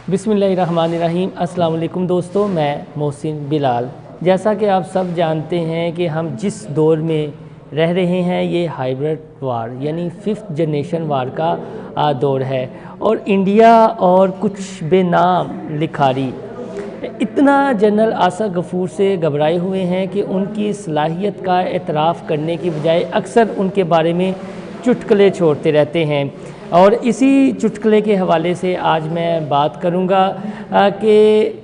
बिस्मिल्लाहिर्रहमानिर्रहीम। अस्सलाम वालेकुम दोस्तों, मैं मोहसिन बिलाल। जैसा कि आप सब जानते हैं कि हम जिस दौर में रह रहे हैं ये हाइब्रिड वार यानी 5th जनरेशन वार का दौर है और इंडिया और कुछ बेनाम लिखारी इतना जनरल आसिफ गफूर से घबराए हुए हैं कि उनकी सलाहियत का एतराफ़ करने की बजाय अक्सर उनके बारे में चुटकुले छोड़ते रहते हैं। और इसी चुटकुले के हवाले से आज मैं बात करूंगा कि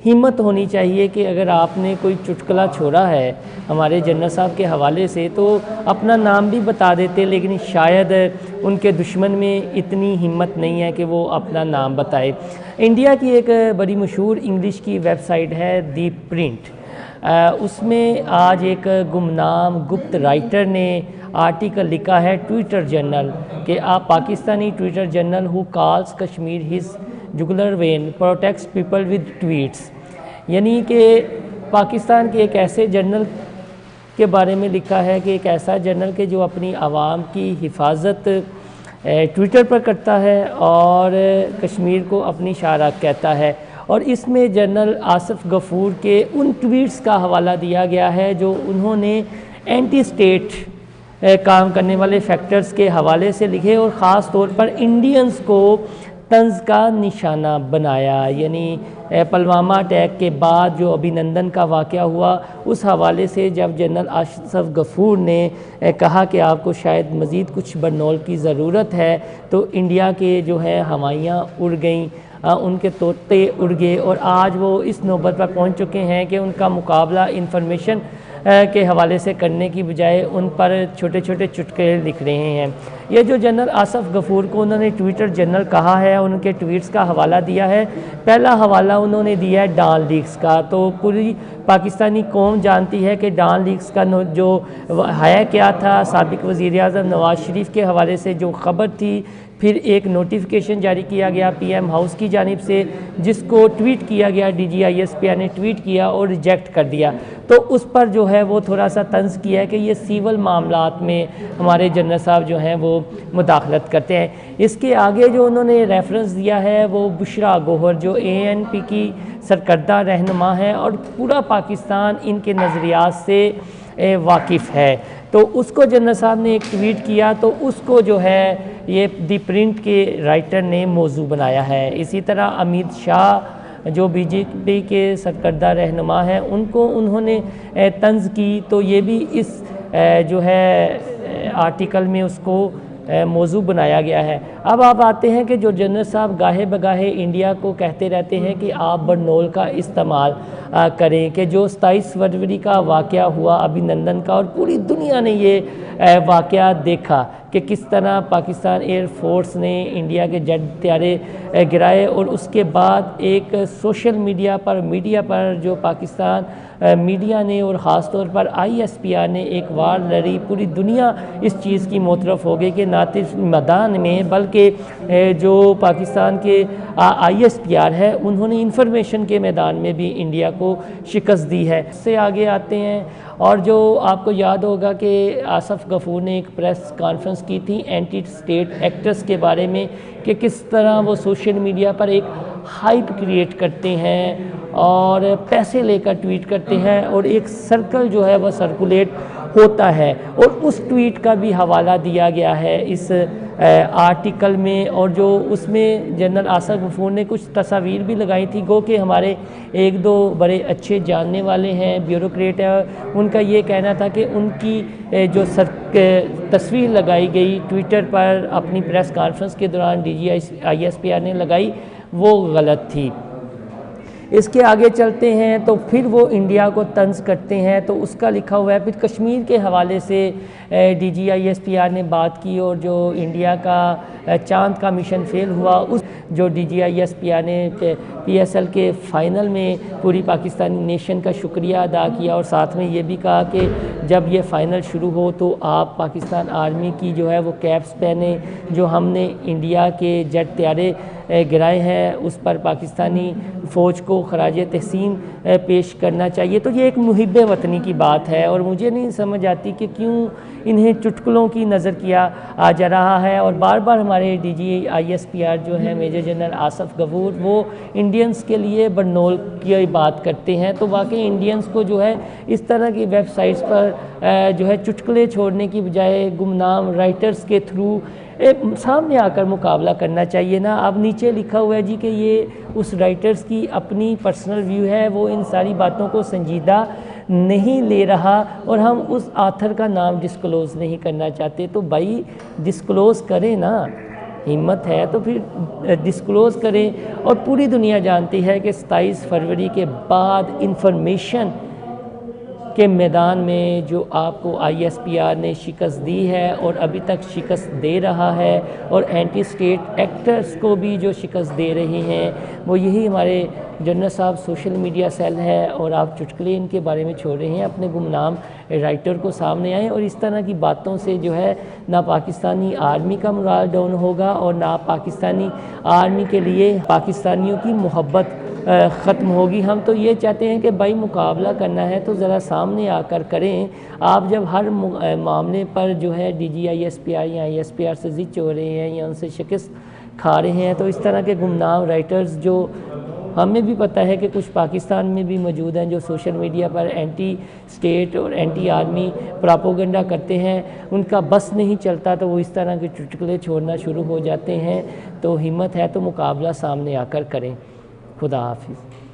हिम्मत होनी चाहिए कि अगर आपने कोई चुटकुला छोड़ा है हमारे जनरल साहब के हवाले से तो अपना नाम भी बता देते, लेकिन शायद उनके दुश्मन में इतनी हिम्मत नहीं है कि वो अपना नाम बताए। इंडिया की एक बड़ी मशहूर इंग्लिश की वेबसाइट है दी प्रिंट, उसमें आज एक गुमनाम गुप्त राइटर ने आर्टिकल लिखा है ट्विटर जर्नल कि आप Pakistani Twitter journal who calls Kashmir his jugular vein protects people with tweets, यानी कि पाकिस्तान के एक ऐसे जर्नल के बारे में लिखा है कि एक ऐसा जर्नल के जो अपनी आवाम की हिफाजत ट्विटर पर करता है और कश्मीर को अपनी शाराक कहता है। और इसमें जनरल आसिफ गफूर के उन ट्वीट्स का हवाला दिया गया है जो उन्होंने एंटी स्टेट काम करने वाले फैक्टर्स के हवाले से लिखे और ख़ास तौर पर इंडियंस को तंज का निशाना बनाया। यानी पुलवामा अटैक के बाद जो अभिनंदन का वाक़या हुआ उस हवाले से जब जनरल आसिफ गफूर ने कहा कि आपको शायद मज़ीद कुछ बरनौल की ज़रूरत है तो इंडिया के जो है हवाइयाँ उड़ गईं, उनके तोते उड़ गए और आज वो इस नौबत पर पहुंच चुके हैं कि उनका मुकाबला इंफॉर्मेशन के हवाले से करने की बजाय उन पर छोटे छोटे चुटकुले लिख रहे हैं। ये जो जनरल आसिफ गफूर को उन्होंने ट्विटर जनरल कहा है, उनके ट्वीट्स का हवाला दिया है। पहला हवाला उन्होंने दिया है डॉन लीक्स का। तो पूरी पाकिस्तानी कौम जानती है कि डॉन लीक्स का जो है क्या था, साबिक वज़ीर आज़म नवाज़ शरीफ के हवाले से जो ख़बर थी, फिर एक नोटिफिकेशन जारी किया गया पीएम हाउस की जानिब से जिसको ट्वीट किया गया, DGISPR ने ट्वीट किया और रिजेक्ट कर दिया। तो उस पर जो है वो थोड़ा सा तंज़ किया है कि ये सिविल मामलात में हमारे जनरल साहब जो हैं वो मुदाखलत करते हैं। इसके आगे जो उन्होंने रेफरेंस दिया है वो बुशरा गौहर जो ANP की सरकर्दा रहनुमा है और पूरा पाकिस्तान इनके नज़रियात से वाकिफ़ है, तो उसको जनरल साहब ने एक ट्वीट किया तो उसको जो है ये दी प्रिंट के राइटर ने मौजू बनाया है। इसी तरह अमित शाह जो BJP के सरकर्दा रहनुमा हैं उनको उन्होंने तंज़ की, तो ये भी इस जो है आर्टिकल में उसको मौजू बनाया गया है। अब आप आते हैं कि जो जनरल साहब गाहे बगाहे इंडिया को कहते रहते हैं कि आप बरनौल का इस्तेमाल करें, कि जो 27 फरवरी का वाक़या हुआ अभिनंदन का और पूरी दुनिया ने ये वाक़या देखा कि किस तरह पाकिस्तान एयर फोर्स ने इंडिया के जेट त्यारे गिराए और उसके बाद एक सोशल मीडिया पर जो पाकिस्तान मीडिया ने और ख़ास तौर पर ISPR ने एक वार लड़ी। पूरी दुनिया इस चीज़ की मोतरफ़ हो गई कि ना सिर्फ मैदान में बल्कि जो पाकिस्तान के ISPR है उन्होंने इंफॉर्मेशन के मैदान में भी इंडिया को शिकस्त दी है। इससे आगे आते हैं और जो आपको याद होगा कि आसिफ गफूर ने एक प्रेस कॉन्फ्रेंस की थी एंटी स्टेट एक्टर्स के बारे में कि किस तरह वो सोशल मीडिया पर एक हाइप क्रिएट करते हैं और पैसे लेकर ट्वीट करते हैं और एक सर्कल जो है वह सर्कुलेट होता है और उस ट्वीट का भी हवाला दिया गया है इस आर्टिकल में। और जो उसमें जनरल आसिफ गफूर ने कुछ तस्वीर भी लगाई थी, गो कि हमारे एक दो बड़े अच्छे जानने वाले हैं ब्यूरोक्रेट है, उनका ये कहना था कि उनकी जो तस्वीर लगाई गई ट्विटर पर अपनी प्रेस कॉन्फ्रेंस के दौरान DGISPR ने लगाई वो गलत थी। इसके आगे चलते हैं तो फिर वो इंडिया को तंज करते हैं, तो उसका लिखा हुआ है। फिर कश्मीर के हवाले से DGISPR ने बात की और जो इंडिया का चांद का मिशन फेल हुआ उस जो DGISPR ने PSL के फ़ाइनल में पूरी पाकिस्तानी नेशन का शुक्रिया अदा किया और साथ में ये भी कहा कि जब ये फ़ाइनल शुरू हो तो आप पाकिस्तान आर्मी की जो है वो कैप्स पहने, जो हमने इंडिया के जेट त्यारे गिराए हैं उस पर पाकिस्तानी फ़ौज को खराज तहसीन पेश करना चाहिए। तो ये एक मुहिब वतनी की बात है और मुझे नहीं समझ आती कि क्यों इन्हें चुटकुलों की नज़र किया जा रहा है। और बार बार हमारे DGISPR जो है मेजर जनरल आसफ गफूर, वो इंडियंस के लिए बरनौल की बात करते हैं। तो वाकई इंडियंस को जो है इस तरह की वेबसाइट्स पर जो है चुटकुले छोड़ने की बजाय गुमनाम राइटर्स के थ्रू सामने आकर मुकाबला करना चाहिए ना। अब नीचे लिखा हुआ है जी कि ये उस राइटर्स की अपनी पर्सनल व्यू है, वो इन सारी बातों को संजीदा नहीं ले रहा और हम उस आथर का नाम डिस्क्लोज़ नहीं करना चाहते। तो भाई डिस्क्लोज़ करें ना, हिम्मत है तो फिर डिस्क्लोज़ करें। और पूरी दुनिया जानती है कि 27 फरवरी के बाद इंफॉर्मेशन के मैदान में जो आपको ISPR ने शिकस्त दी है और अभी तक शिकस्त दे रहा है, और एंटी स्टेट एक्टर्स को भी जो शिकस्त दे रहे हैं, वो यही हमारे जनरल साहब सोशल मीडिया सेल है। और आप चुटकुले इनके बारे में छोड़ रहे हैं, अपने गुमनाम राइटर को सामने आए। और इस तरह की बातों से जो है ना पाकिस्तानी आर्मी का मोराल डाउन होगा और ना पाकिस्तानी आर्मी के लिए पाकिस्तानियों की मोहब्बत ख़त्म होगी। हम तो ये चाहते हैं कि भाई मुकाबला करना है तो ज़रा सामने आकर करें। आप जब हर मामले पर जो है DGISPR या ISPR से ज़िद हो रहे हैं या उनसे शिकस्त खा रहे हैं, तो इस तरह के गुमनाम राइटर्स जो हमें भी पता है कि कुछ पाकिस्तान में भी मौजूद हैं, जो सोशल मीडिया पर एंटी स्टेट और एंटी आर्मी प्रोपेगेंडा करते हैं, उनका बस नहीं चलता तो वो इस तरह के चुटकुले छोड़ना शुरू हो जाते हैं। तो हिम्मत है तो मुकाबला सामने आकर करें। खुदा हाफिज़।